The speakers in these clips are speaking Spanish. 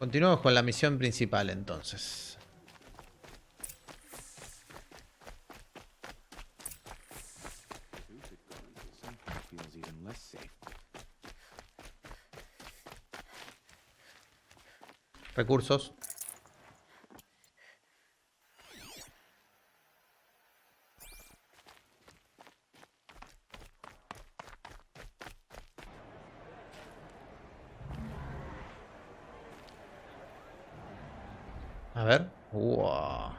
Continuamos con la misión principal entonces. Recursos. A ver. Wow.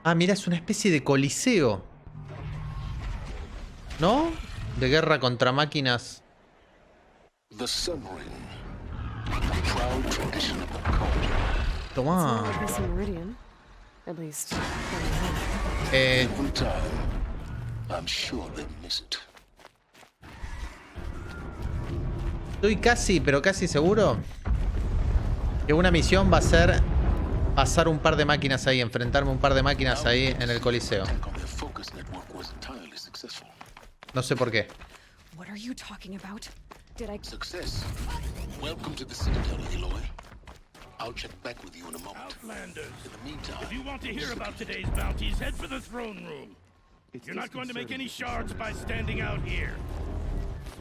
Ah, mira, es una especie de coliseo. ¿No? De guerra contra máquinas. Tomá. Estoy casi, pero casi seguro que una misión va a ser pasar un par de máquinas ahí, enfrentarme a un par de máquinas ahí en el coliseo. No sé por qué. Success. Welcome to the Citadel, Eloy. I'll check back with you in a moment. Outlanders, In the meantime, if you want to hear about today's bounties, head for the throne room. You're not going to make any shards by standing out here.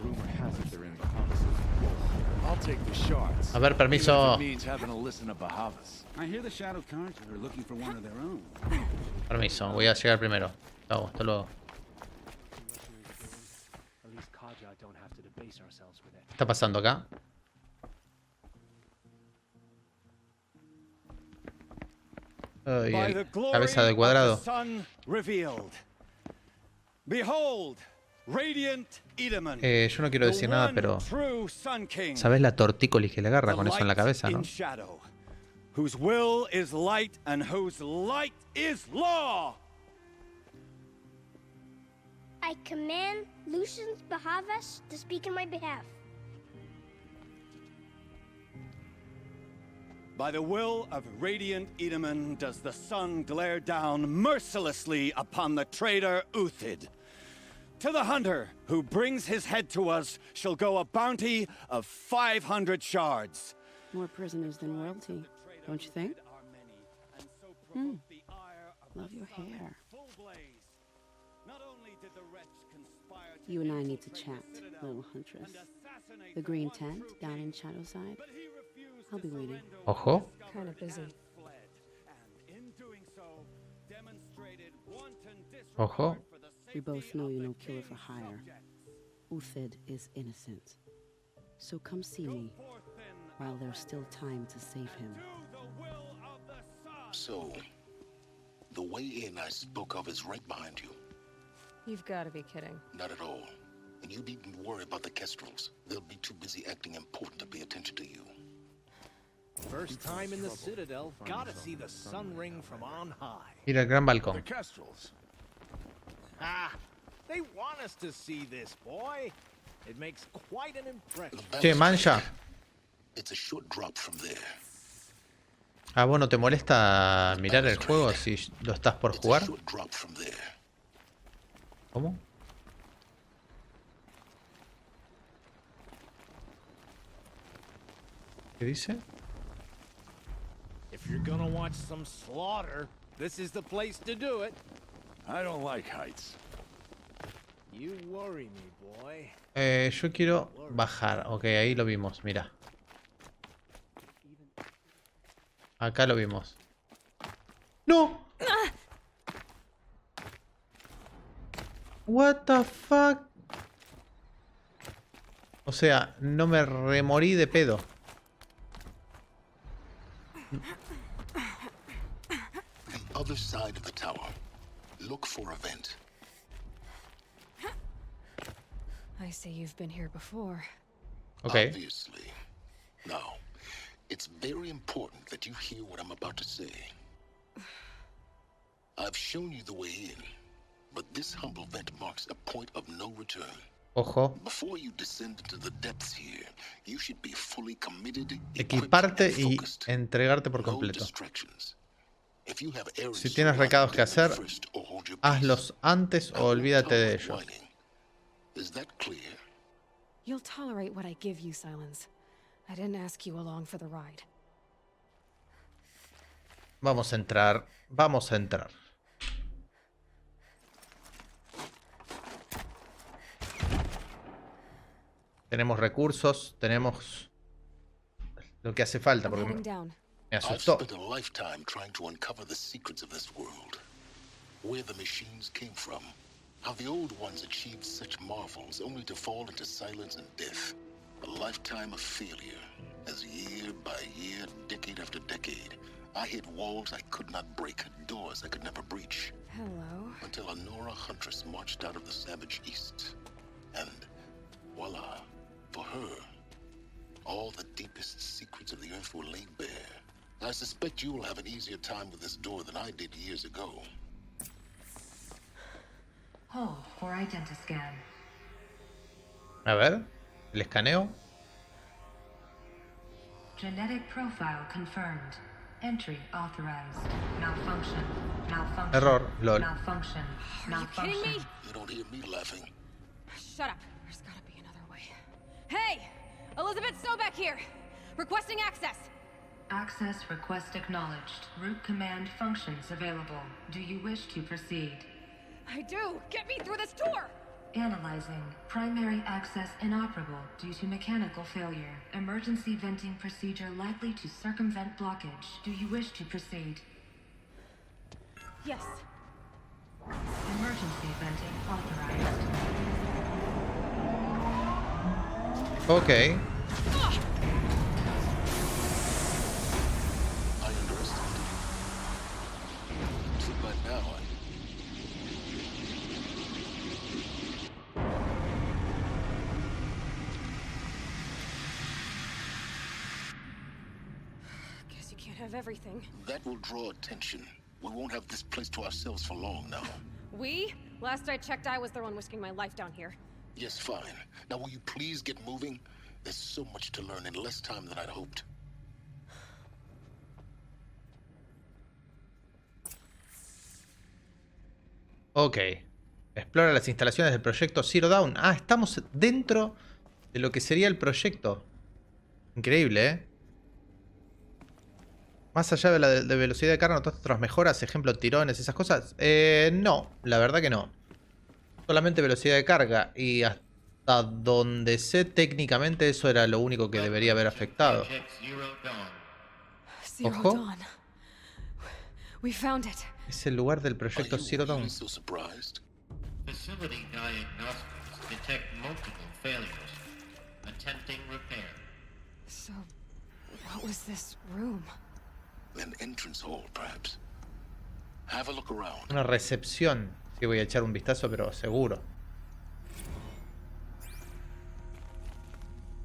Rumor has it they're in the promises. I'll take the shards. A ver, permiso. Even if it means having to listen to Bahavas. I hear the Shadow Cards are looking for one of their own. Permiso, voy a llegar primero. Chao, hasta luego. ¿Qué está pasando acá? Ay, cabeza de cuadrado. Yo no quiero decir nada, pero ¿sabes la tortícolis que le agarra con eso en la cabeza, no? Whose will is light and whose light is law. I command Lucian's Bahavas to speak in my behalf. By the will of radiant Edaman does the sun glare down mercilessly upon the traitor Uthid. To the hunter who brings his head to us shall go a bounty of 500 shards. More prisoners than royalty, don't you think? Love your hair. You and I need to chat, little huntress. The green tent down in Shadowside. I'll be waiting. Ojo. Kind of busy. Ojo. We both know you're no killer for hire. Uthid is innocent. So come see me while there's still time to save him. So, the way in I spoke of is right behind you. You've got to be kidding. Not at all. And you needn't worry about the Kestrels. They'll be too busy acting important to pay attention to you. First time in the Citadel, gotta see the sun ring from on high. Ir al gran balcón. The Kestrels. Ah, they want us to see this, boy. It makes quite an impression. Che, mancha. It's a short drop from there. Ah, ¿vos no te molesta mirar el juego si lo estás por jugar? It's a short drop from there. ¿Cómo? ¿Qué dice? If you're gonna watch some slaughter, this is the place to do it. I don't like heights. You worry me, boy. Yo quiero bajar. Ok, ahí lo vimos, mira. Acá lo vimos. ¡No! What the fuck? O sea, no me remorí de pedo. The other side of the tower. Look for a vent. I see you've been here before. Okay. Obviously. Now, it's very important that you hear what I'm about to say. I've shown you the way in, but this humble vent marks a point of no return. Ojo. Before you descend into the depths here, you should be fully committed, Equiparte equipped, and y focused. entregarte por No completo. distractions. If you have errands Si to tienes run, recados que do them hacer, first or hold your peace. hazlos antes I o won't olvídate de tolerate ellos. whining. Is that clear? You'll tolerate what I give you, Silence. I didn't ask you along for the ride. Vamos a entrar. Vamos a entrar. Tenemos recursos, tenemos lo que hace falta, porque me I've asustó. spent a lifetime trying to uncover the secrets of this world. Where the machines came from. How the old ones achieved such marvels only to fall into silence and death. A lifetime of failure. As year by year, decade after decade, I hit walls I could not break, doors I could never breach. Hello. Until a Nora huntress marched out of the savage east. And voila, for her, all the deepest secrets of the earth were laid bare. I suspect you will have an easier time with this door than I did years ago. Hold for identiscan. A ver, el escaneo. Genetic profile confirmed. Entry authorized. Malfunction. Malfunction. Error, lol. Malfunction. Malfunction. Kidding me? You don't hear me laughing. Shut up. There's gotta be another way. Hey! Elizabeth Sobeck here! Requesting access! Access request acknowledged. Root command functions available. Do you wish to proceed? I do! Get me through this door! Analyzing. Primary access inoperable due to mechanical failure. Emergency venting procedure likely to circumvent blockage. Do you wish to proceed? Yes. Emergency venting authorized. Ok. I underestimated you. Too bad now. Guess you can't have everything. That will draw attention. We won't have this place to ourselves for long now. We? Last I checked, I was the one risking my life down here. Yes, fine. Now will you please get moving? There's so much to learn in less time than I'd hoped. Ok. Explora las instalaciones del proyecto Zero Dawn. Ah, estamos dentro de lo que sería el proyecto. Increíble, ¿eh? Más allá de la de velocidad de carga, ¿notaste otras mejoras? Ejemplo, tirones, esas cosas. No, la verdad que no. Solamente velocidad de carga. Y hasta donde sé, técnicamente eso era lo único que debería haber afectado. Zero Ojo. Dawn. We found it. Es el lugar del proyecto Are you Zero Dawn. really so surprised? Facility diagnostics detect multiple failures. Attempting repair. So, what was this room? An entrance hall, perhaps. Have a look around. Una recepción. Sí, voy a echar un vistazo, pero seguro.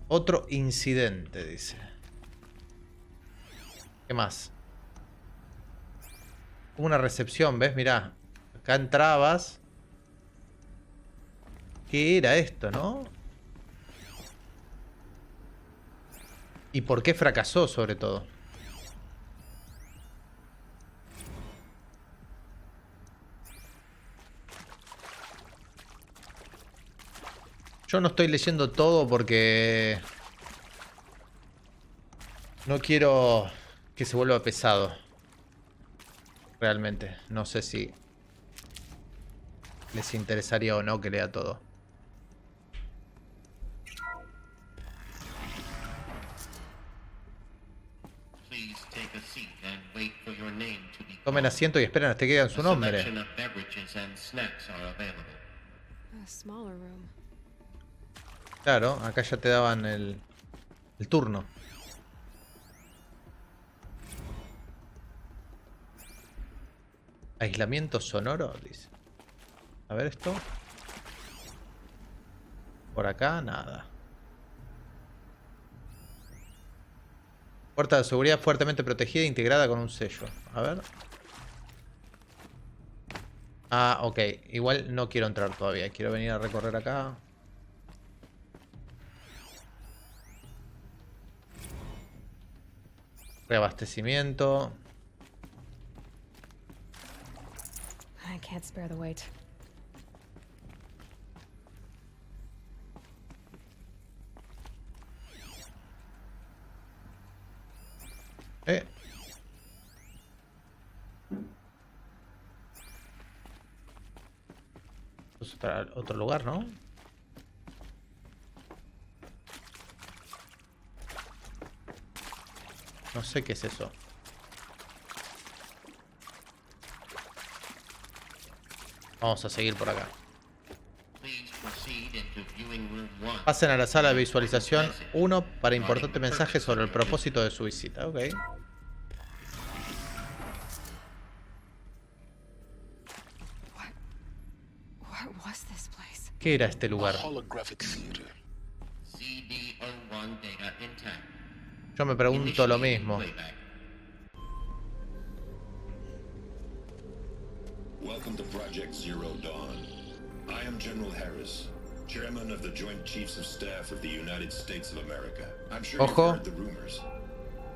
Otro incidente, dice. ¿Qué más? Una recepción, ¿ves? Mirá. Acá entrabas. ¿Qué era esto, no? ¿Y por qué fracasó, sobre todo? Yo no estoy leyendo todo porque no quiero que se vuelva pesado. Realmente. No sé si les interesaría o no que lea todo. Tomen asiento y esperen hasta que digan su nombre. A smaller room. Claro, acá ya te daban el turno. Aislamiento sonoro, dice. A ver esto. Por acá, nada. Puerta de seguridad fuertemente protegida e integrada con un sello. A ver. Ah, ok. Igual no quiero entrar todavía. Quiero venir a recorrer acá. Reabastecimiento. I can't spare the wait. Eh. Es otro lugar, ¿no? No sé qué es eso. Vamos a seguir por acá. Pasen a la sala de visualización 1 para importante mensaje sobre el propósito de su visita. Ok. ¿Qué era este lugar? Yo me pregunto lo mismo. Welcome to Project Zero Dawn. I am General Harris, Chairman of the Joint Chiefs of Staff of the United States of America. I'm sure you've heard the rumors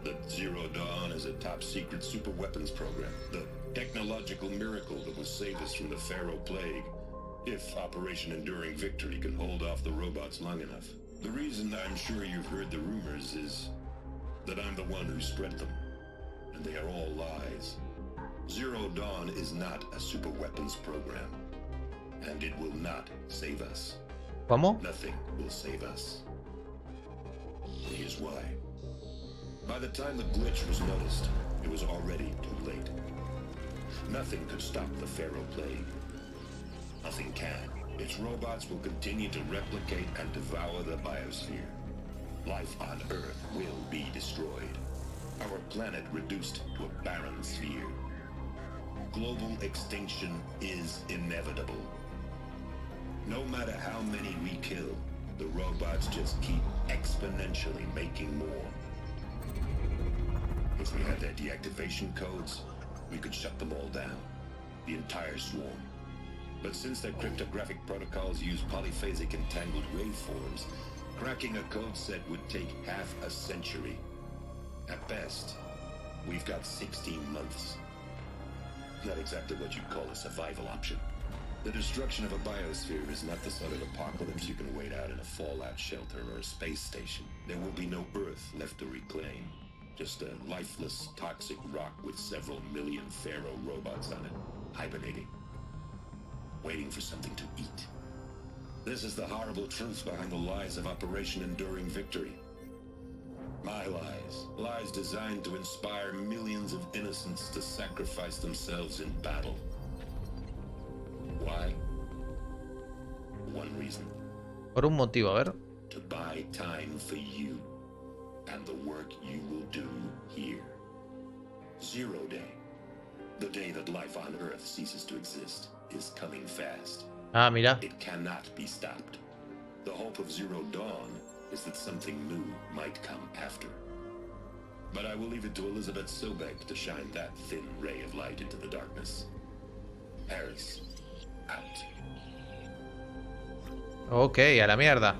that Zero Dawn is a top-secret super-weapons program, the technological miracle that will save us from the Pharaoh Plague, if Operation Enduring Victory can hold off the robots long enough. The reason I'm sure you've heard the rumors is that I'm the one who spread them, and they are all lies. Zero Dawn is not a super weapons program, and it will not save us. ¿Cómo? Nothing will save us. Here's why. By the time the glitch was noticed, it was already too late. Nothing could stop the Pharaoh Plague. Nothing can. Its robots will continue to replicate and devour the biosphere. Life on Earth will be destroyed. Our planet reduced to a barren sphere. Global extinction is inevitable. No matter how many we kill, the robots just keep exponentially making more. If we had their deactivation codes, we could shut them all down. The entire swarm. But since their cryptographic protocols use polyphasic entangled waveforms, cracking a code set would take half a century. At best, we've got 16 months. Not exactly what you'd call a survival option. The destruction of a biosphere is not the sort of apocalypse you can wait out in a fallout shelter or a space station. There will be no Earth left to reclaim. Just a lifeless, toxic rock with several million Pharaoh robots on it, hibernating, waiting for something to eat. This is the horrible truth behind the lies of Operation Enduring Victory. My lies. Lies designed to inspire millions of innocents to sacrifice themselves in battle. Why? One reason. Por un motivo, a ver. To buy time for you and the work you will do here. Zero Day. The day that life on Earth ceases to exist is coming fast. Ah, mira. It cannot be stopped. The hope of Zero Dawn is that something new might come after. But I will leave it to Elizabeth Sobek to shine that thin ray of light into the darkness. Harris, out. Ok, a la mierda.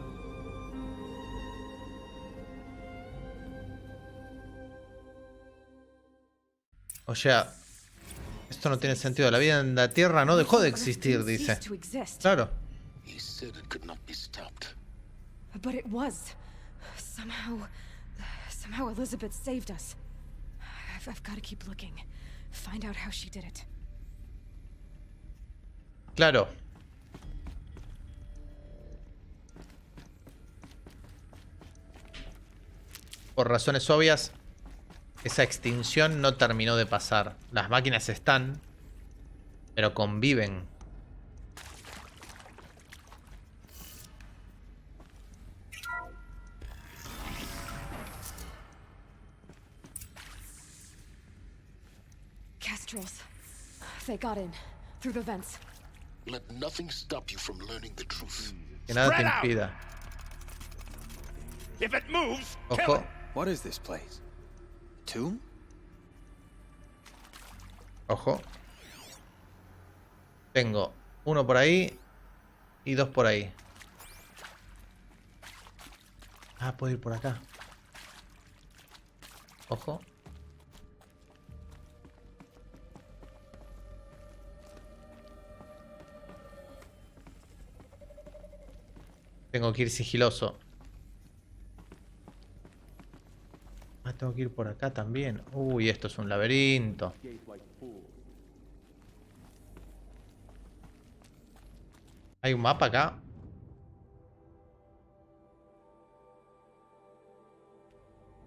O sea, esto no tiene sentido. La vida en la Tierra no dejó de existir, dice. Claro. He said it could not be stopped. But it was. Somehow Elizabeth saved us. I've got to keep looking. Find out how she did it. Claro. Por razones obvias, esa extinción no terminó de pasar. Las máquinas están, pero conviven. Castrals. They got in through the vents. Let nothing stop you from learning the truth. Que nada te impida. If it moves, Ojo. What is this place? Tomb? Ojo. Tengo uno por ahí y dos por ahí. Ah, puedo ir por acá. Ojo. Tengo que ir sigiloso. tengo que ir por acá también. Uy, esto es un laberinto. ¿Hay un mapa acá?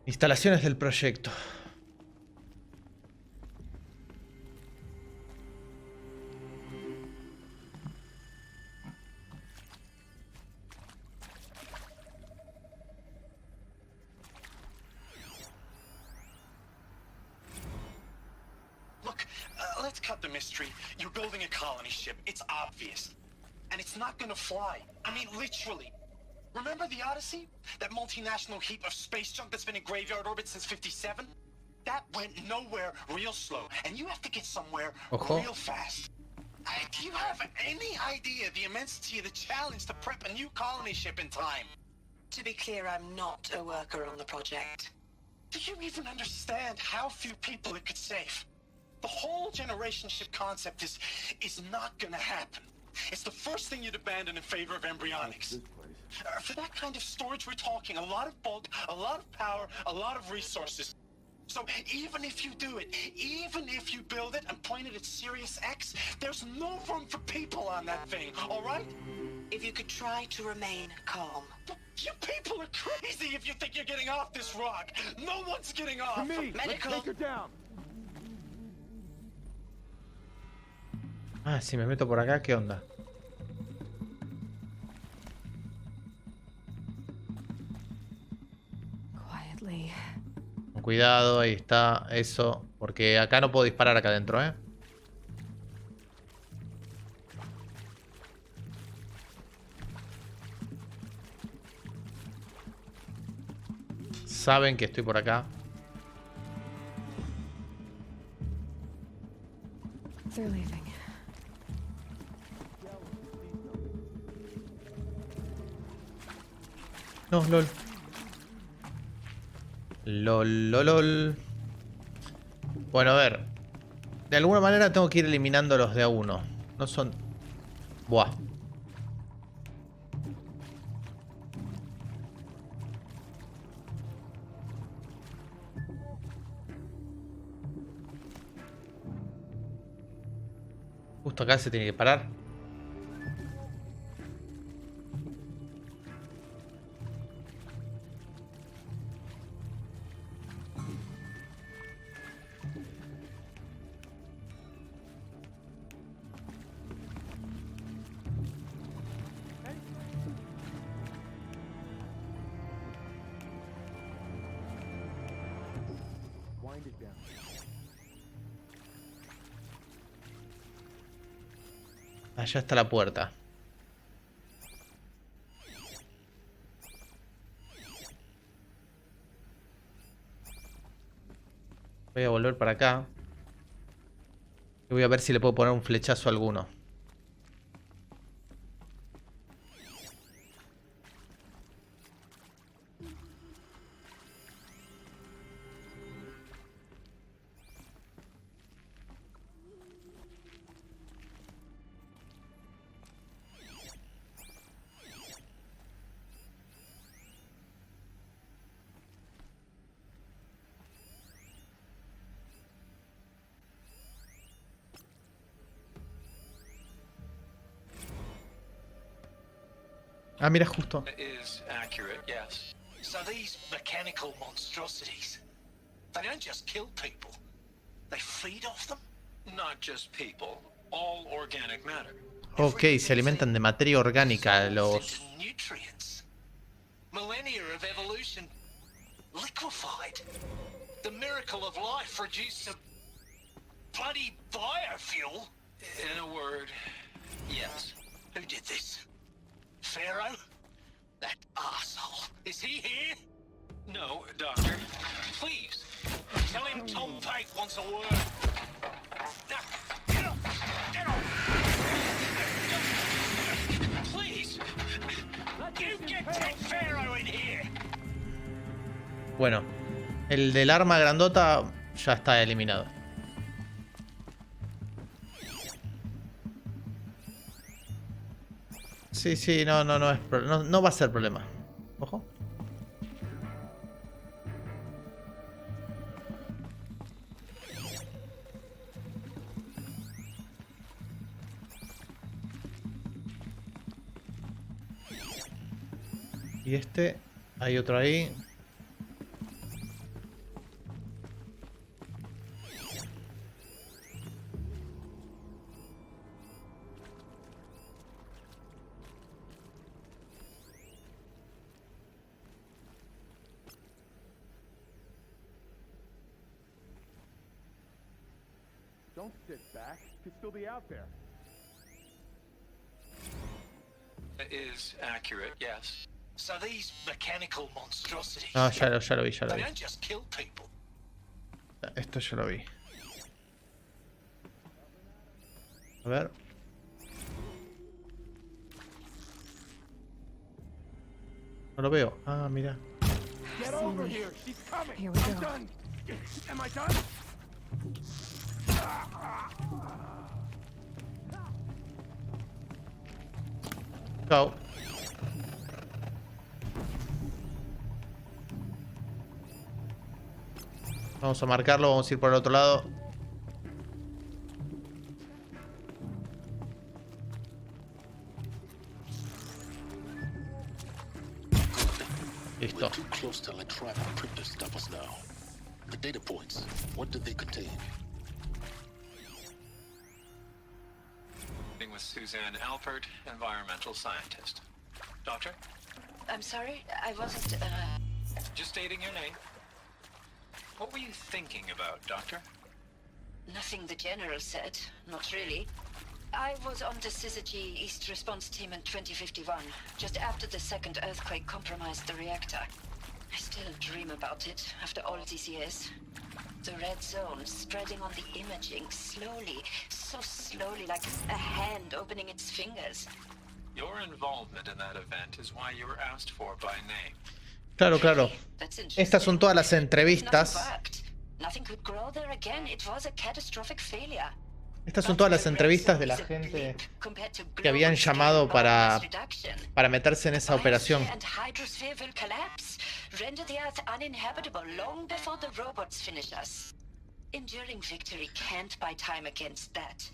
Instalaciones del proyecto. Let's cut the mystery. You're building a colony ship. It's obvious. And it's not gonna fly. I mean, literally. Remember the Odyssey? That multinational heap of space junk that's been in graveyard orbit since 57? That went nowhere real slow. And you have to get somewhere real fast. Do you have any idea the immensity of the challenge to prep a new colony ship in time? To be clear, I'm not a worker on the project. Do you even understand how few people it could save? The whole generation ship concept is not gonna happen. It's the first thing you'd abandon in favor of embryonics. For that kind of storage, we're talking a lot of bulk, a lot of power, a lot of resources. So even if you do it, even if you build it and point it at Sirius X, there's no room for people on that thing, all right? If you could try to remain calm. You people are crazy if you think you're getting off this rock. No one's getting off. For me, Medical. let's take her down. Ah, si me meto por acá, ¿qué onda? Quietly. Con cuidado, ahí está, eso. Porque acá no puedo disparar acá adentro, ¿eh? Saben que estoy por acá. They're leaving. No, lol. Lol, lol, lol. Bueno, a ver. De alguna manera tengo que ir eliminando los de a uno. No son... Buah. Justo acá se tiene que parar. Allá está la puerta. Voy a volver para acá. Y voy a ver si le puedo poner un flechazo a alguno. Ah, mira, justo. Is accurate, yes. So these mechanical monstrosities, they don't just kill people. They feed off them? Not just people. All organic matter. Ok, se alimentan de materia orgánica los... Nutrients. Millennia of evolution liquefied. The miracle of life reduced to bloody biofuel. In a word, yes. Who did this? Pharaoh? That arsehole. Is he here? No, Doctor. Please, tell him Tom Pate wants a word. Now, get up! Get up! Please! You get that Pharaoh in here! Bueno, el del arma grandota ya está eliminado. Sí, sí, no va a ser problema. Ojo. Y este, hay otro ahí. Don't sit back. Could still be out there. It is accurate, yes. So these mechanical monstrosities. No, ya lo vi, ya lo They vi. don't just kill people. Esto ya lo vi. A ver. No lo veo. Ah, mira. Get over here. She's coming. Here we I'm go. done. Am I done? Chao. Vamos a marcarlo, vamos a ir por el otro lado. Listo. We're too close to let tribal crypto stop us now. The data points, what did they contain? With Suzanne Alpert, environmental scientist. Doctor? I'm sorry, I wasn't, Just stating your name. What were you thinking about, Doctor? Nothing the General said, not really. I was on the Syzygy East Response Team in 2051, just after the second earthquake compromised the reactor. I still dream about it, after all these years. The red zone spreading on the imaging, slowly, so slowly, like a hand opening its fingers. Your involvement in that event is why you were asked for by name. Claro, claro. Estas son todas las entrevistas. Nothing could grow there again. It was a catastrophic failure. Estas son todas las entrevistas de la gente que habían llamado para meterse en esa operación. And hydrosphere will collapse, render the Earth uninhabitable long before the robots finish us. Enduring victory can't buy time against that.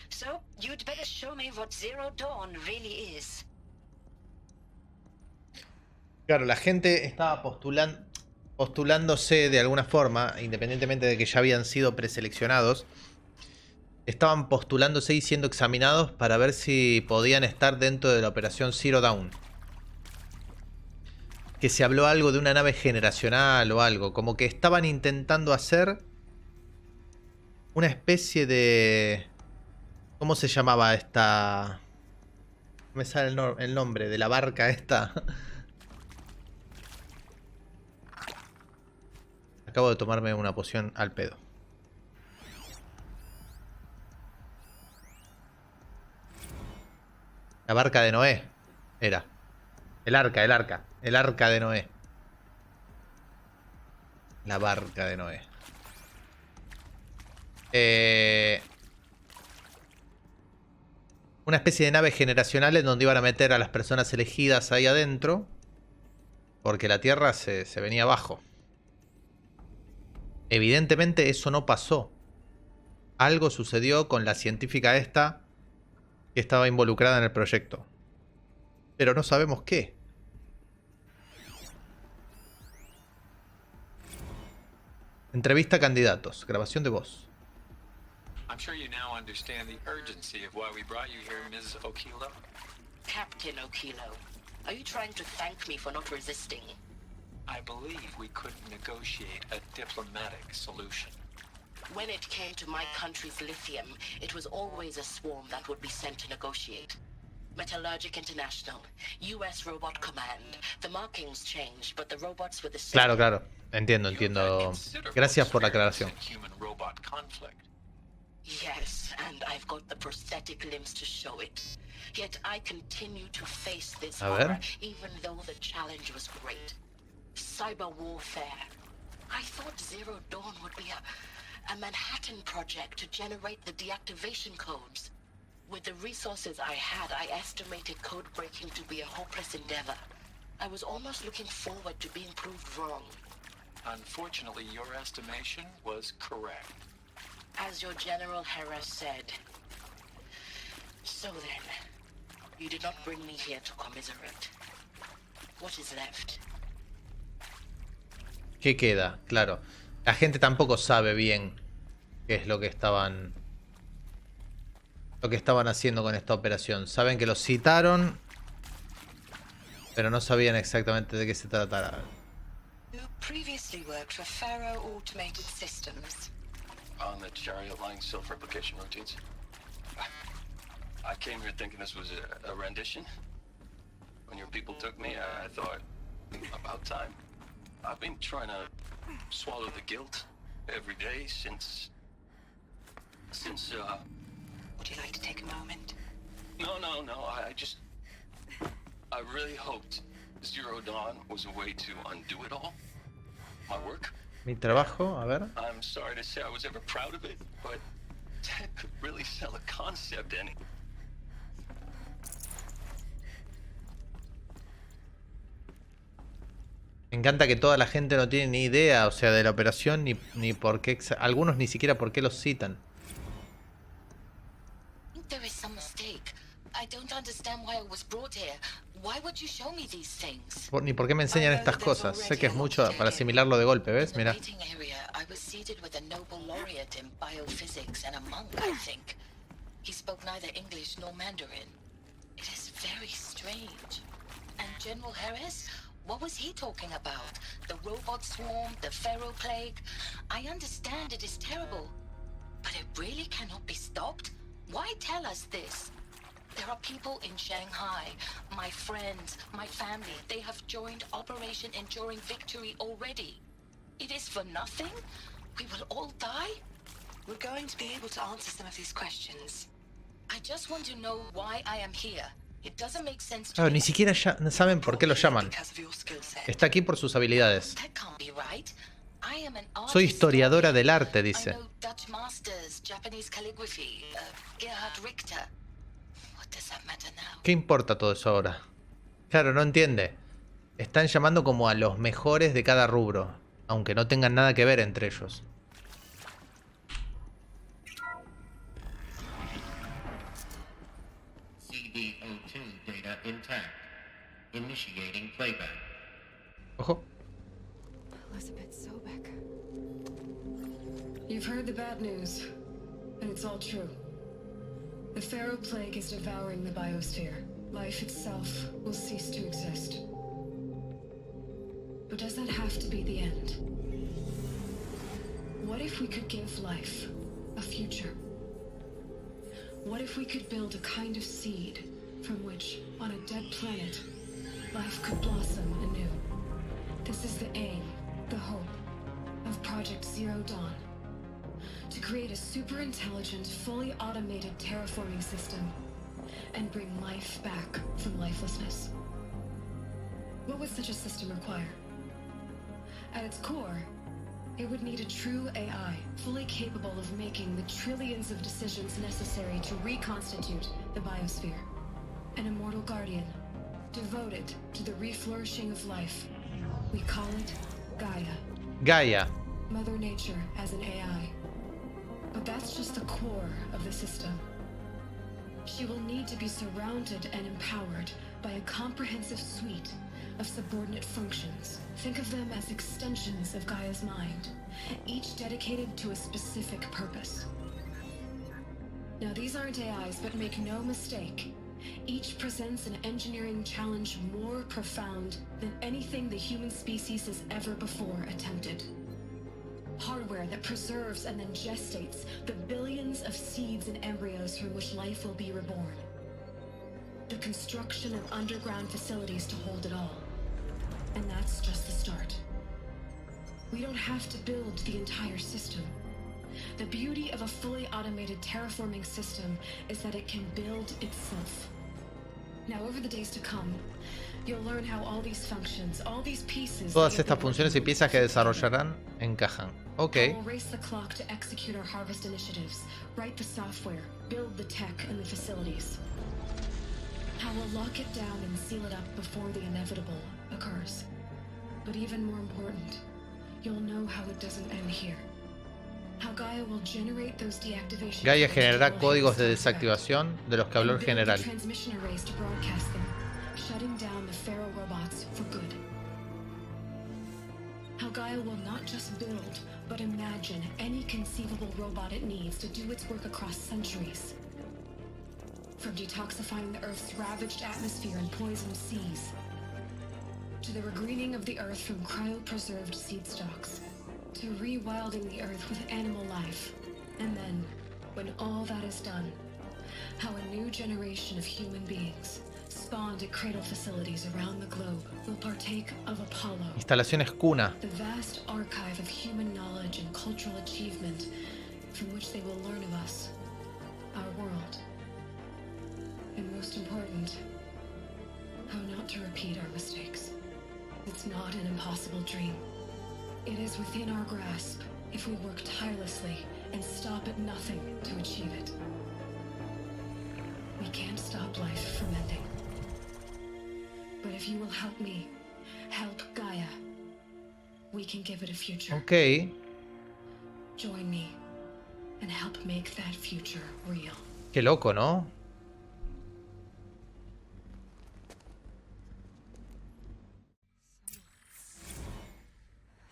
So, you'd better show me what Zero Dawn really is. Claro, la gente estaba postulándose de alguna forma, independientemente de que ya habían sido preseleccionados. Estaban postulándose y siendo examinados para ver si podían estar dentro de la operación Zero Dawn. Que se habló algo de una nave generacional o algo. Como que estaban intentando hacer una especie de... ¿Cómo se llamaba esta? No me sale el nombre de la barca esta. Acabo de tomarme una poción al pedo. La barca de Noé. Era. El arca de Noé. La barca de Noé. Una especie de nave generacional en donde iban a meter a las personas elegidas ahí adentro. Porque la Tierra se venía abajo. Evidentemente eso no pasó. Algo sucedió con la científica esta que estaba involucrada en el proyecto. Pero no sabemos qué. Entrevista a candidatos. Grabación de voz. I'm sure you now understand the urgency of why we brought you here, Ms. Okilo. Captain Okilo, are you trying to thank me for not resisting? I believe we could negotiate a diplomatic solution. When it came to my country's lithium, it was always a swarm that would be sent to negotiate. Metallurgic International, US Robot Command. The markings changed, but the robots were the same. Claro, claro. Entiendo. Gracias por la aclaración. Human-robot conflict. Yes, and I've got the prosthetic limbs to show it. Yet I continue to face this horror, even though the challenge was great. Cyber warfare. I thought Zero Dawn would be a Manhattan project to generate the deactivation codes. With the resources I had, I estimated code breaking to be a hopeless endeavor. I was almost looking forward to being proved wrong. Unfortunately, your estimation was correct. As your General Hera said. So then, you did not bring me here to commiserate. What is left? ¿Qué queda? Claro. La gente tampoco sabe bien qué es lo que estaban haciendo con esta operación. Saben que los citaron, pero no sabían exactamente de qué se tratara. You previously worked for Pharaoh Automated Systems. On the chariot line self-replication routines. I came here thinking this was a rendition. When your people took me, I thought, about time. I've been trying to swallow the guilt every day since. Would you like to take a moment? No. I really hoped Zero Dawn was a way to undo it all. My work. Mi trabajo, a ver. I'm sorry to say I was ever proud of it, but Ted could really sell a concept and. Me encanta que toda la gente no tiene ni idea, o sea, de la operación ni por qué, algunos ni siquiera por qué los citan. There is some mistake. I don't understand why I was brought here. Why would you show me these things? Ni por qué me enseñan estas cosas. Sé que es mucho para asimilarlo de golpe, ¿ves? Mira. I was seated with a Nobel laureate in biophysics and a monk, I think. He spoke neither English nor Mandarin. It is very strange. And General Harris? What was he talking about? The robot swarm, the pharaoh plague? I understand it is terrible, but it really cannot be stopped? Why tell us this? There are people in Shanghai, my friends, my family. They have joined Operation Enduring Victory already. It is for nothing? We will all die? We're going to be able to answer some of these questions. I just want to know why I am here. It doesn't make sense to Claro, ni siquiera ya saben por qué lo llaman. Está aquí por sus habilidades. Soy historiadora del arte, dice. ¿Qué importa todo eso ahora? Claro, no entiende. Están llamando como a los mejores de cada rubro, aunque no tengan nada que ver entre ellos. Intact. Initiating playback. Ojo. Elizabeth Sobek. You've heard the bad news, and it's all true. The Pharaoh plague is devouring the biosphere. Life itself will cease to exist. But does that have to be the end? What if we could give life a future? What if we could build a kind of seed from which, on a dead planet, life could blossom anew? This is the aim, the hope, of Project Zero Dawn. To create a super-intelligent, fully automated terraforming system and bring life back from lifelessness. What would such a system require? At its core, it would need a true AI, fully capable of making the trillions of decisions necessary to reconstitute the biosphere. An immortal guardian, devoted to the reflourishing of life. We call it Gaia. Gaia. Mother Nature as an AI. But that's just the core of the system. She will need to be surrounded and empowered by a comprehensive suite of subordinate functions. Think of them as extensions of Gaia's mind, each dedicated to a specific purpose. Now, these aren't AIs, but make no mistake, each presents an engineering challenge more profound than anything the human species has ever before attempted. Hardware that preserves and then gestates the billions of seeds and embryos from which life will be reborn. The construction of underground facilities to hold it all. And that's just the start. We don't have to build the entire system. The beauty of a fully automated terraforming system is that it can build itself. Now, over the days to come, you'll learn how all these functions, all these pieces. Todas estas funciones y piezas que desarrollarán encajan. Okay. We'll race the clock to execute our harvest initiatives, write the software, build the tech and the facilities. How we'll lock it down and seal it up before the inevitable occurs. But even more important, you'll know how it doesn't end here. How Gaia will generate those deactivation. Gaia generará códigos de desactivación de los que habló el general. Transmission arrays to broadcast them, shutting down the Pharaoh robots for good. How Gaia will not just build, but imagine any conceivable robot it needs to do its work across centuries. From detoxifying the Earth's ravaged atmosphere and poisoned seas, to the regreening of the Earth from cryopreserved seed stalks, to rewilding the Earth with animal life. And then, when all that is done, how a new generation of human beings, spawned at cradle facilities around the globe, will partake of Apollo. Instalaciones cuna. The vast archive of human knowledge and cultural achievement from which they will learn of us, our world. And most important, how not to repeat our mistakes. It's not an impossible dream. It is within our grasp if we work tirelessly and stop at nothing to achieve it. We can't stop life from ending. But if you will help me, help Gaia, we can give it a future. Ok. Join me and help make that future real. Qué loco, ¿no?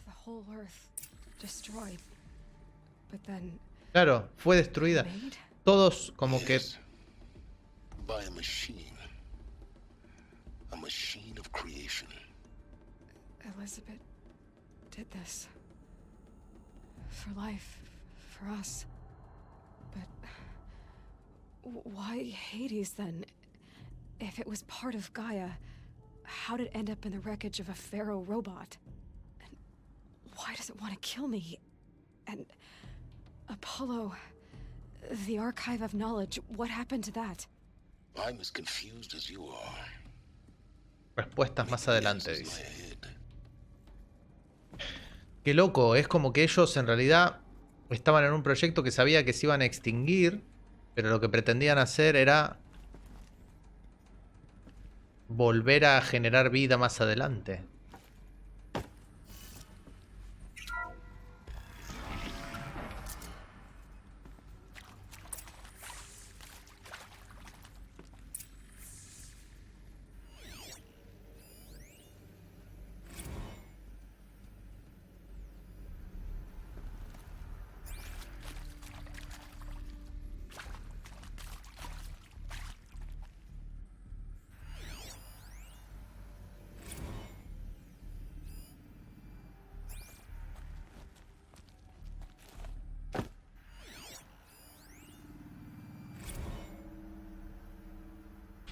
The whole Earth destroyed. But then Claro, fue destruida. Todos como que... By a machine. A machine of creation. Elizabeth did this. For life. For us. But why Hades then? If it was part of Gaia, how did it end up in the wreckage of a Pharaoh robot? And why does it want to kill me? And Apollo, the archive of knowledge, what happened to that? I'm as confused as you are. Respuestas más adelante, dice. Qué loco, es como que ellos en realidad estaban en un proyecto que sabía que se iban a extinguir, pero lo que pretendían hacer era volver a generar vida más adelante.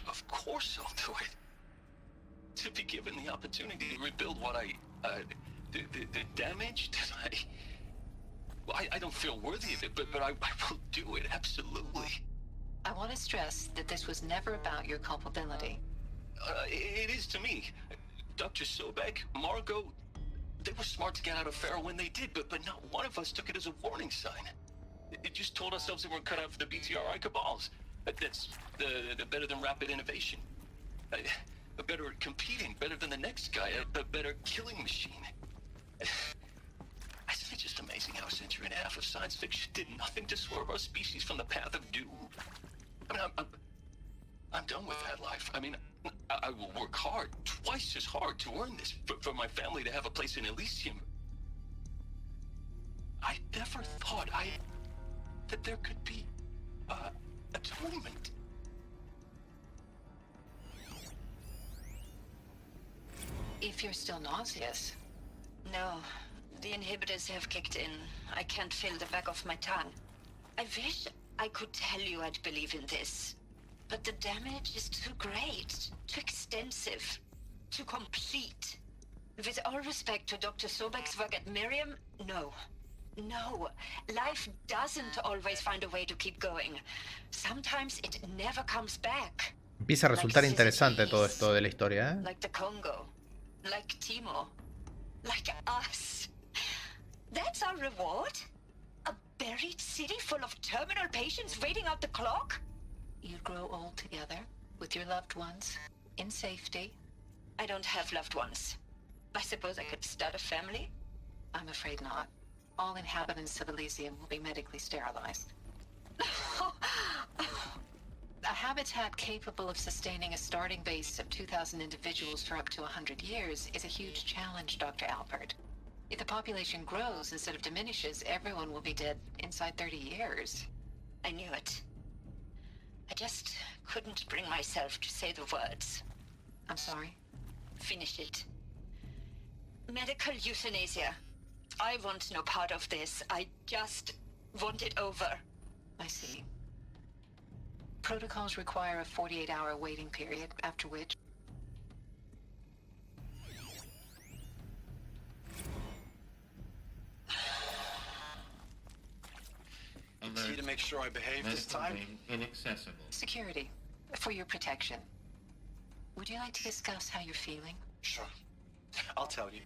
Of course I'll do it. To be given the opportunity to rebuild what the damage that I don't feel worthy of it, but I will do it, absolutely. I want to stress that this was never about your culpability. It is to me. Dr. Sobek, Margot, they were smart to get out of Pharaoh when they did, but not one of us took it as a warning sign. It just told ourselves that we're cut out for the BTRI cabals. That's the better than rapid innovation. Better at competing, better than the next guy, a better killing machine. Isn't it just amazing how a century and a half of science fiction did nothing to swerve our species from the path of doom? I mean, I'm done with that life. I mean, I will work hard, twice as hard to earn this, for my family to have a place in Elysium. I never thought that there could be atonement. If you're still nauseous. No, the inhibitors have kicked in. I can't feel the back of my tongue. I wish I could tell you I'd believe in this. But the damage is too great, too extensive, too complete. With all respect to Dr. Sobek's work at Miriam, no. No, life doesn't always find a way to keep going. Sometimes it never comes back. Empieza a resultar interesante todo esto de la historia, ¿eh? Like the Congo, like Timo, like us. That's our reward? A buried city full of terminal patients waiting out the clock? You grow old together with your loved ones in safety. I don't have loved ones. I suppose I could start a family? I'm afraid not. All inhabitants of Elysium will be medically sterilized. habitat capable of sustaining a starting base of 2,000 individuals for up to 100 years is a huge challenge, Dr. Alpert. If the population grows instead of diminishes, everyone will be dead inside 30 years. I knew it. I just couldn't bring myself to say the words. I'm sorry? Finish it. Medical euthanasia. I want no part of this. I just want it over. I see. Protocols require a 48-hour waiting period, after which... Key to make sure I behave this time? Inaccessible. Security. For your protection. Would you like to discuss how you're feeling? Sure. I'll tell you.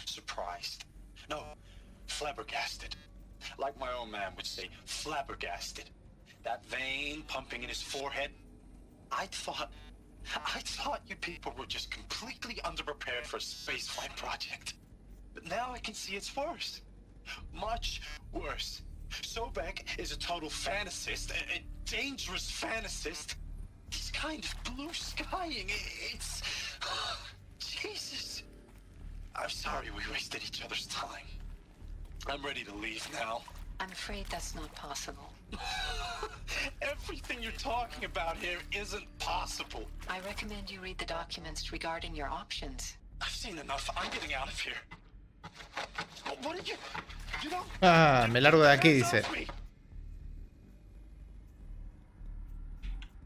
Surprised. No, flabbergasted. Like my own man would say, flabbergasted. That vein pumping in his forehead. I thought you people were just completely underprepared for a spaceflight project. But now I can see it's worse. Much worse. Sobek is a total fantasist, a dangerous fantasist. He's kind of blue skying. It's... Jesus. I'm sorry we wasted each other's time. I'm ready to leave now. I'm afraid that's not possible. Everything you're talking about here isn't possible. I recommend you read the documents regarding your options. I've seen enough. I'm getting out of here. What did you... You don't... Ah, me largo de aquí, dice.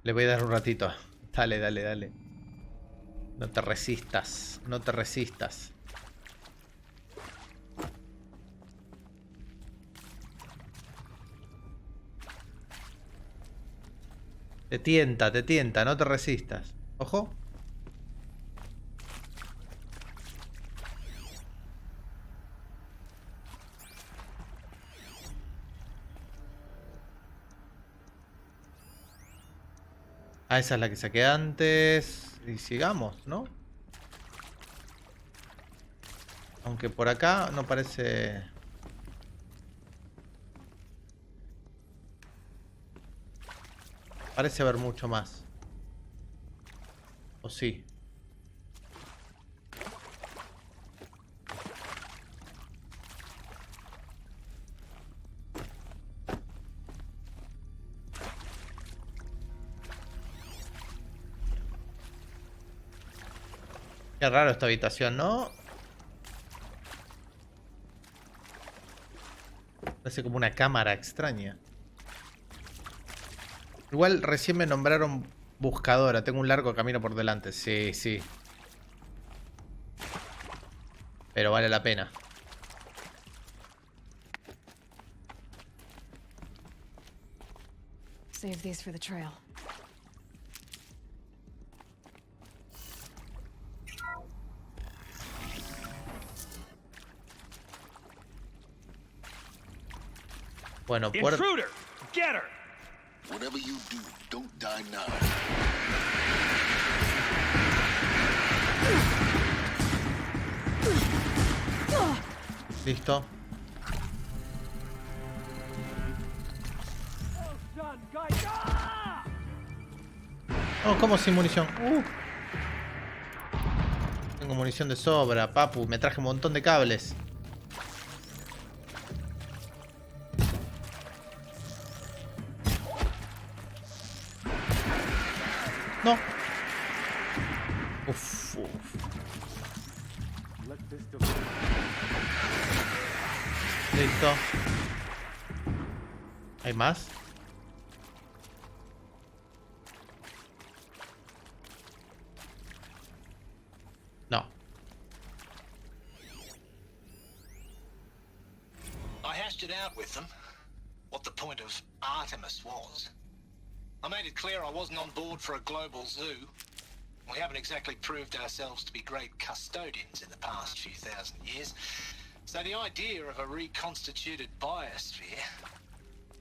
Le voy a dar un ratito. Dale, dale, dale. No te resistas. No te resistas. Te tienta, no te resistas. Ojo. Ah, esa es la que saqué antes. Y sigamos, ¿no? Aunque por acá no parece... Parece haber mucho más. ¿O sí? Qué raro esta habitación, ¿no? Parece como una cámara extraña. Igual recién me nombraron buscadora. Tengo un largo camino por delante. Sí, sí. Pero vale la pena. Save these for the trail. Bueno, Intruder, get her. Whatever you do, don't die now. Listo. Oh, ¿cómo sin munición? Tengo munición de sobra, papu. Me traje un montón de cables. No. Uf, uf. Listo. ¿Hay más? No. I hashed it out with them. What the point of Artemis was. I made it clear I wasn't on board for a global zoo. We haven't exactly proved ourselves to be great custodians in the past few thousand years. So the idea of a reconstituted biosphere,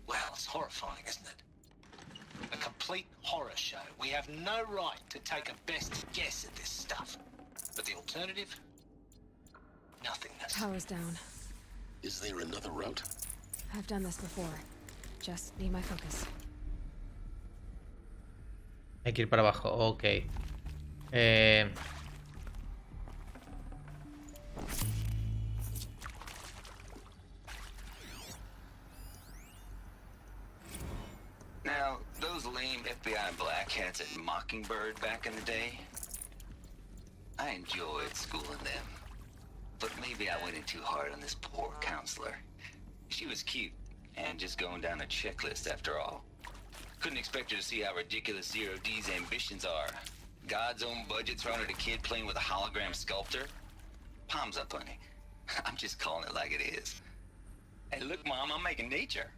well, it's horrifying, isn't it? A complete horror show. We have no right to take a best guess at this stuff. But the alternative? Nothingness. Power's down. Is there another route? I've done this before. Just need my focus. Hay que ir para abajo, ok. Now, those lame FBI black hats at Mockingbird back in the day, I enjoyed schooling them. But maybe I went in too hard on this poor counselor. She was cute, and just going down a checklist after all. Couldn't expect her to see how ridiculous Zero D's ambitions are. God's own budget thrown at a kid playing with a hologram sculptor? Palms up, honey. I'm just calling it like it is. Hey, look, Mom, I'm making nature.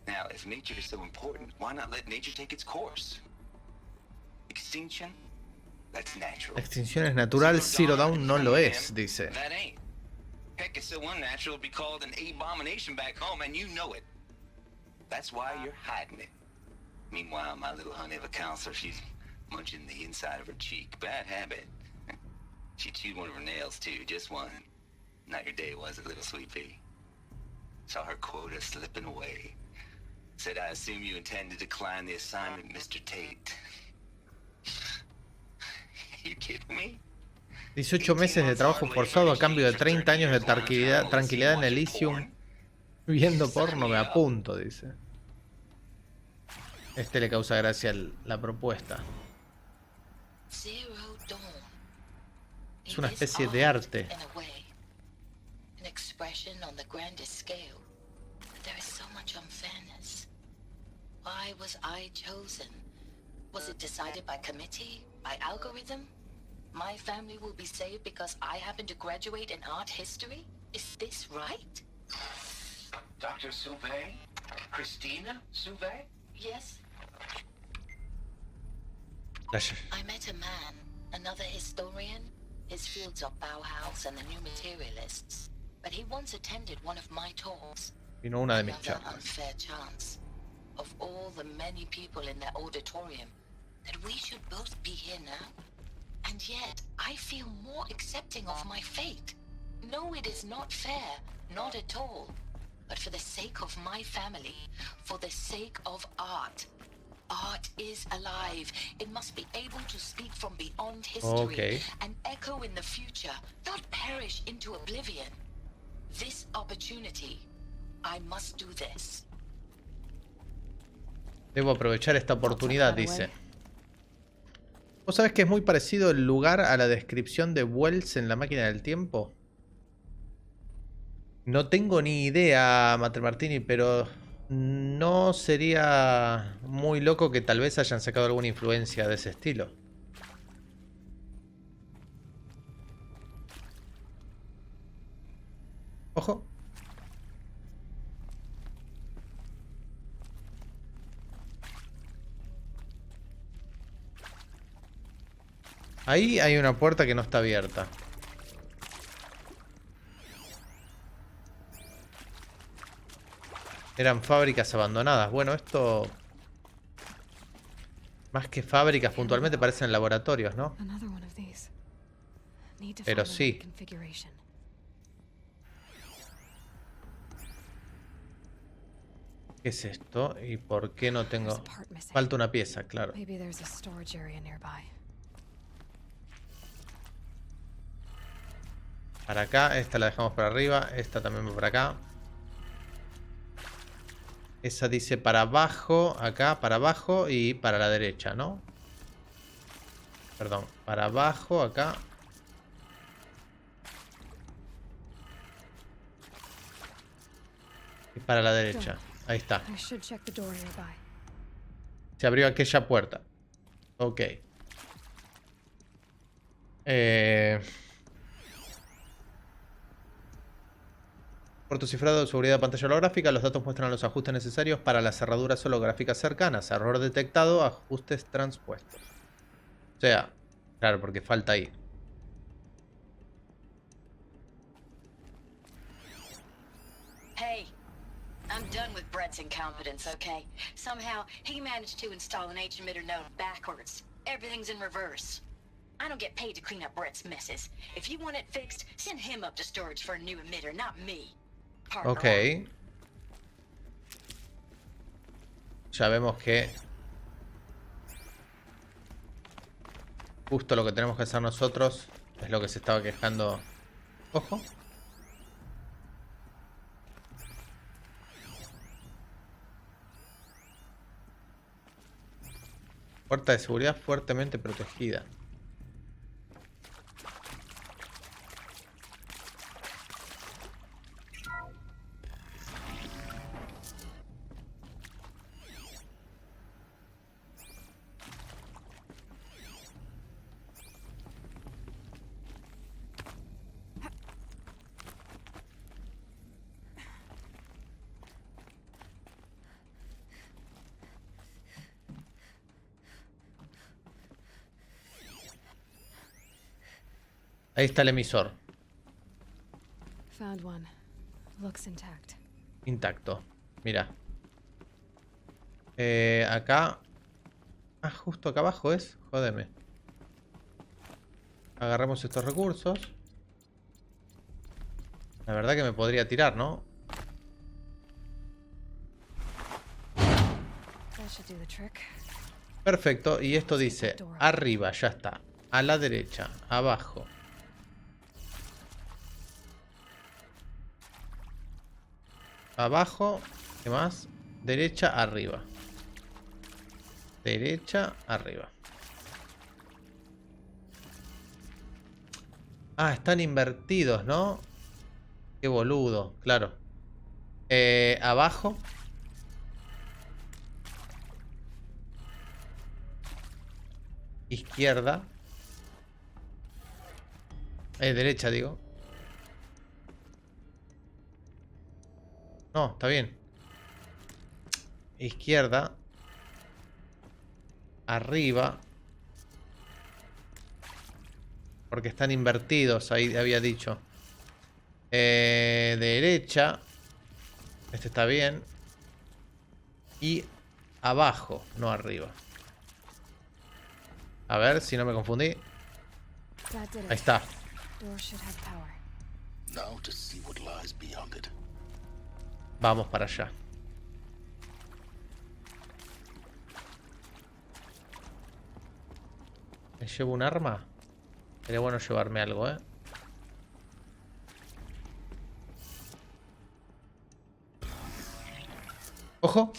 Now, if nature is so important, why not let nature take its course? Extinction? That's natural. La extinción es natural, Zero Dawn no lo es, dice. That ain't. Heck, it's so unnatural to be called an abomination back home, and you know it. That's why you're hiding it. Meanwhile, my little honey of a counselor, she's munching the inside of her cheek. Bad habit. She chewed one of her nails, too, just one. Not your day, was it, little sweet pea? Saw her quota slipping away. Said, I assume you intend to decline the assignment, Mr. Tate. You kidding me? 18 meses de trabajo forzado a cambio de 30 años de tranquilidad en Elysium. Viendo porno me apunto, dice. Le causa gracia la propuesta. Es una especie de arte. An expression on the grandest scale. But there is so much unfairness. Why was I chosen? Was it decided by committee? By algorithm? My family will be saved because I happen to graduate in art history? Is this right? Dr. Sauvé? Christina Sauvé? Yes. I met a man, another historian. His fields are Bauhaus and the New Materialists. But he once attended one of my talks. Vino una de mis Another charlas. unfair chance. Of all the many people in that auditorium, that we should both be here now. And yet, I feel more accepting of my fate. No, it is not fair. Not at all. But for the sake of my family, for the sake of art. Art is alive. It must be able to speak from beyond history and echo in the future, not perish into oblivion. This opportunity, I must do this. Debo aprovechar esta oportunidad, dice. ¿Vos sabés que es muy parecido el lugar a la descripción de Wells en La Máquina del Tiempo? No tengo ni idea, Matre Martini, pero no sería muy loco que tal vez hayan sacado alguna influencia de ese estilo. Ojo. Ahí hay una puerta que no está abierta. Eran fábricas abandonadas. Bueno, esto... Más que fábricas puntualmente parecen laboratorios, ¿no? Pero sí. ¿Qué es esto? ¿Y por qué no tengo...? Falta una pieza, claro. Para acá, esta la dejamos para arriba. Esta también va para acá. Esa dice para abajo, acá, para abajo y para la derecha, ¿no? Perdón, para abajo, acá. Y para la derecha. Ahí está. Se abrió aquella puerta. Ok. Puerto cifrado de seguridad de pantalla holográfica. Los datos muestran los ajustes necesarios para las cerraduras holográficas cercanas. Error detectado. Ajustes transpuestos. O sea, claro, porque falta ahí. Hey, I'm done with Brett's incompetence, okay? Somehow, he managed to install an H-emitter node backwards. Everything's in reverse. I don't get paid to clean up Brett's messes. If you want it fixed, send him up to storage for a new emitter, not me. Ok. Ya vemos que Justo lo que tenemos que hacer nosotros es lo que se estaba quejando. Ojo. Puerta de seguridad fuertemente protegida. Ahí está el emisor. Found one. Looks intact. Intacto. Mira. Acá. Ah, justo acá abajo es. Jódeme. Agarremos estos recursos. La verdad que me podría tirar, ¿no? Perfecto. Y esto dice arriba, ya está. A la derecha, abajo. Abajo, ¿qué más? Derecha, arriba. Derecha, arriba. Ah, están invertidos, ¿no? Qué boludo, claro. Abajo. Izquierda. Derecha, digo. No, está bien. Izquierda. Arriba. Porque están invertidos, ahí había dicho. Derecha. Este está bien. Y abajo, no arriba. A ver si no me confundí. Ahí está. Vamos para allá. ¿Me llevo un arma? Sería bueno llevarme algo, ¿eh? ¡Ojo!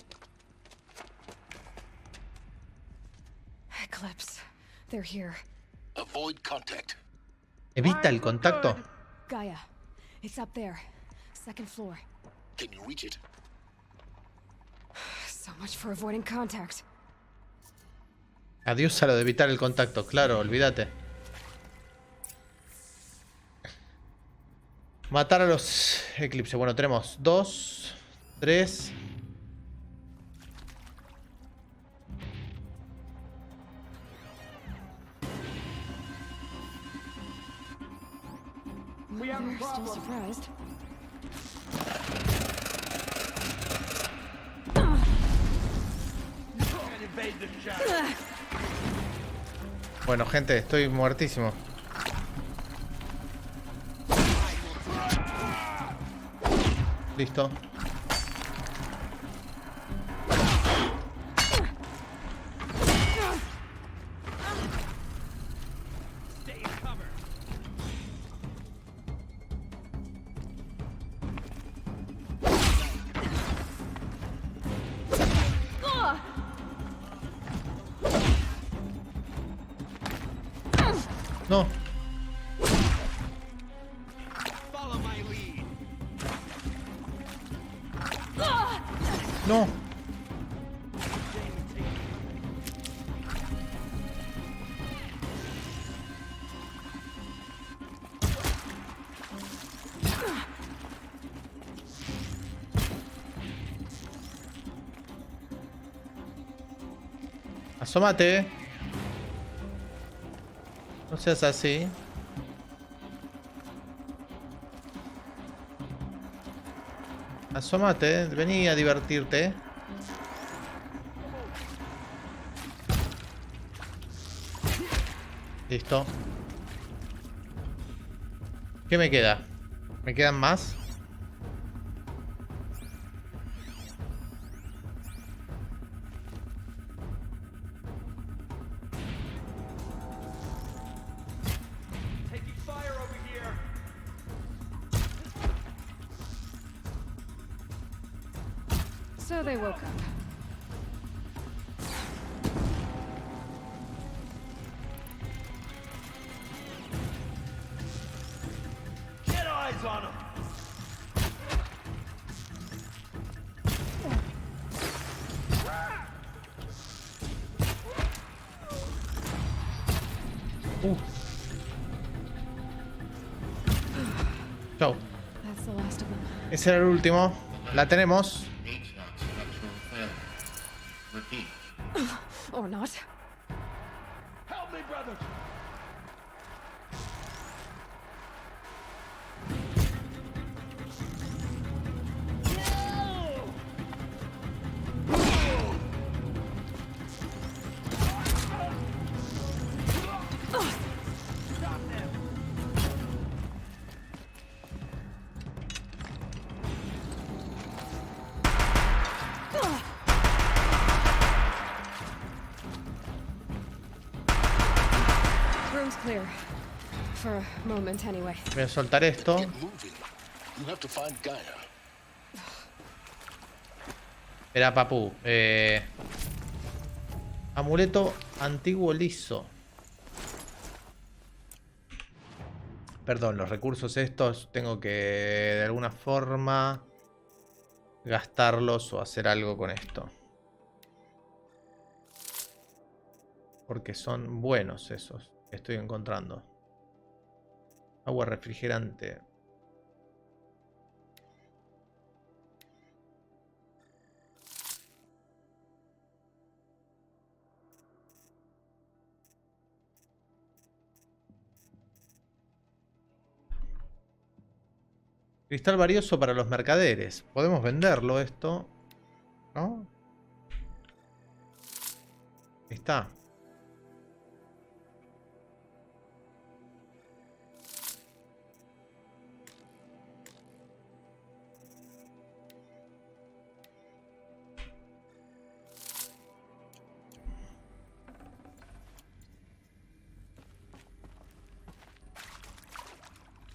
Eclipse. They're here. Avoid contact. Evita el contacto. Gaia. It's up there. Second floor. Can you reach it? So much for avoiding contact. Adiós a lo de evitar el contacto, claro, olvídate. Matar a los eclipses. Bueno, tenemos 2, 3. They're still surprised. Bueno, gente, estoy muertísimo. Listo. No. No. Asómate. No seas así. Asómate, vení a divertirte. Listo. ¿Qué me queda? ¿Me quedan más? So they woke up. Get eyes on him! Chau. That's the last of them. Ese era el último. La tenemos. Or not. Help me, brother! Room's clear. For a moment, anyway. Voy a soltar esto. You have to find Gaia. Espera, papu. Amuleto antiguo liso. Perdón, los recursos estos tengo que de alguna forma gastarlos o hacer algo con esto. Porque son buenos esos que estoy encontrando. Agua refrigerante. Cristal valioso para los mercaderes. Podemos venderlo esto, ¿no? Ahí está.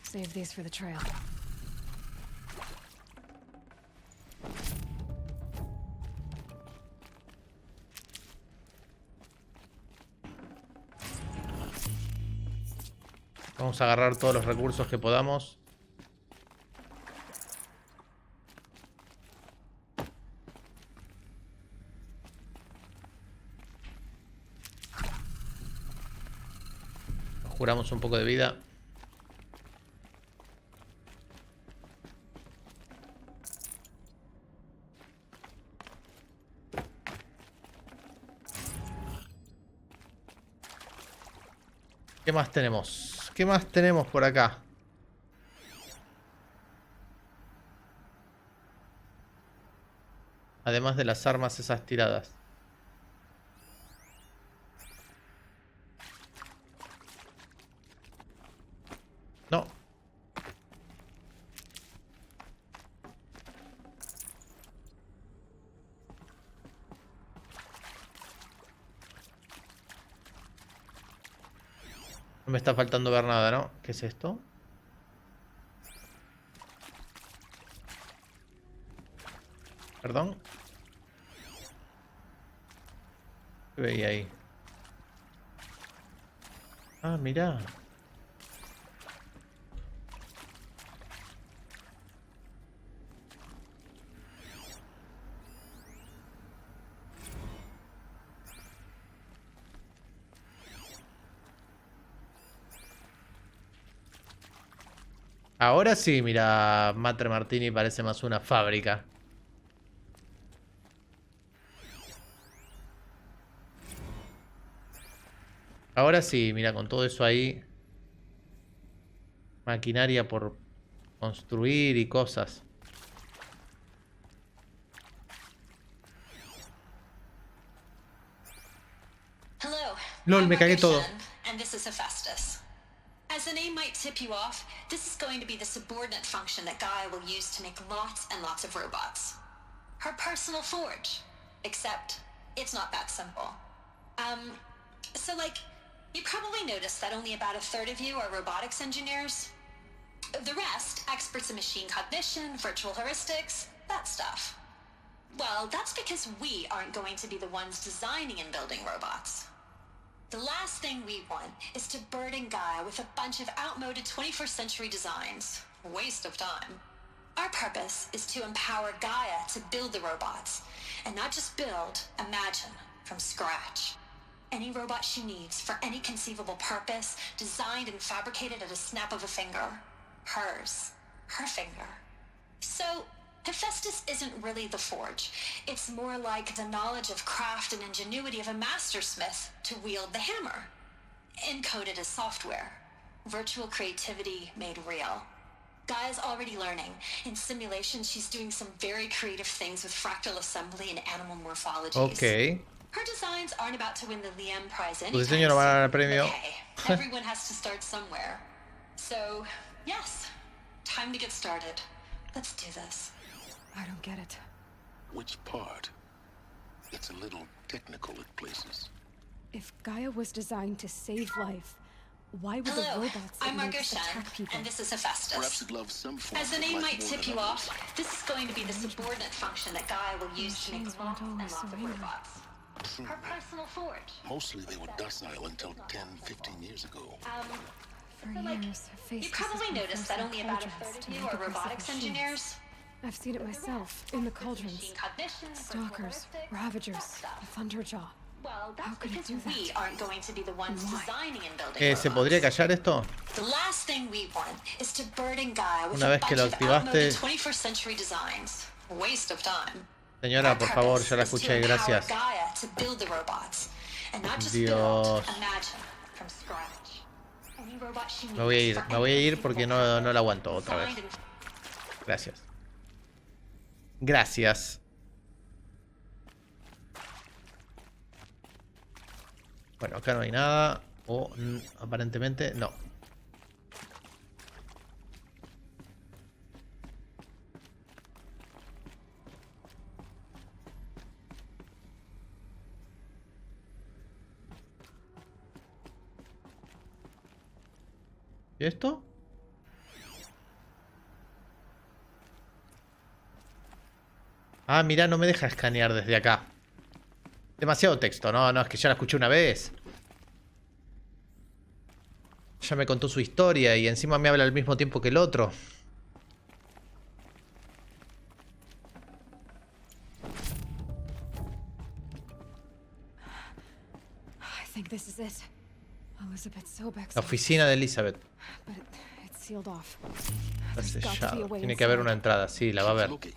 Save these for the trail. Vamos a agarrar todos los recursos que podamos. Nos curamos un poco de vida. ¿Qué más tenemos? ¿Qué más tenemos por acá? Además de las armas esas tiradas. No. No me está faltando ver nada, ¿no? ¿Qué es esto? Perdón. ¿Qué veía ahí? Ah, mirá. Ahora sí, mira, Matre Martini parece más una fábrica. Ahora sí, mira, con todo eso ahí. Maquinaria por construir y cosas. Hello. LOL, me cagué todo. And this is Hephaestus. As the name might tip you off, this is going to be the subordinate function that Gaia will use to make lots and lots of robots. Her personal forge. Except, it's not that simple. So like, you probably noticed that only about a third of you are robotics engineers. The rest, experts in machine cognition, virtual heuristics, that stuff. Well, that's because we aren't going to be the ones designing and building robots. The last thing we want is to burden Gaia with a bunch of outmoded 21st century designs. Waste of time. Our purpose is to empower Gaia to build the robots, and not just build, imagine, from scratch. Any robot she needs for any conceivable purpose, designed and fabricated at a snap of a finger. Hers. Her finger. So, Hephaestus isn't really the forge. It's more like the knowledge of craft and ingenuity of a mastersmith to wield the hammer. Encoded as software. Virtual creativity made real. Gaia's already learning. In simulation, she's doing some very creative things with fractal assembly and animal morphologies. Okay. Her designs aren't about to win the Liam Prize Tu anytime diseño no va a ganar el soon, premio. but hey, everyone has to start somewhere. So, yes, time to get started. Let's do this. I don't get it. Which part? It's a little technical at places. If Gaia was designed to save life, why would Hello, the robots I'm it Margot makes Shen, attack people? and this is Hephaestus. Perhaps it loves some form As the of name life might more tip than you others. off, this is going to be the subordinate function that Gaia will use to make Machines lots won't and always lots of surrender. robots. True. Her personal forge. Mostly they were docile until 10, 15 years ago. For years, her face You probably noticed that only about a third of you are robotics engineers. I've seen it myself, in the cauldrons. Cognition, Stalkers, Ravagers, the Thunderjaw. Well, How that's could it because do that? we aren't going to be the ones designing and building ¿Se robots. podría callar esto? The last thing we want is to burden Gaia with Una a vez que bunch lo of activaste- outmoded 21st century designs. Waste of time. Señora, por favor, ya la Purpose is escuché, to empower gracias. Gaia to build the robots, and not just Dios. build, imagine, from scratch. Any robot she Me voy a needs ir, for me voy a any ir porque conceivable no la aguanto otra vez. designed and Gracias. Gracias. Bueno, acá no hay nada. O aparentemente no. ¿Y esto? Ah, mira, no me deja escanear desde acá. Demasiado texto. No, es que ya la escuché una vez. Ya me contó su historia y encima me habla al mismo tiempo que el otro. I think this is it. Elizabeth Sobek's La oficina de Elizabeth. But it's sealed off. Está There's got to be a sellado. way Tiene que haber inside. una entrada. Sí, la va a ver. Looking.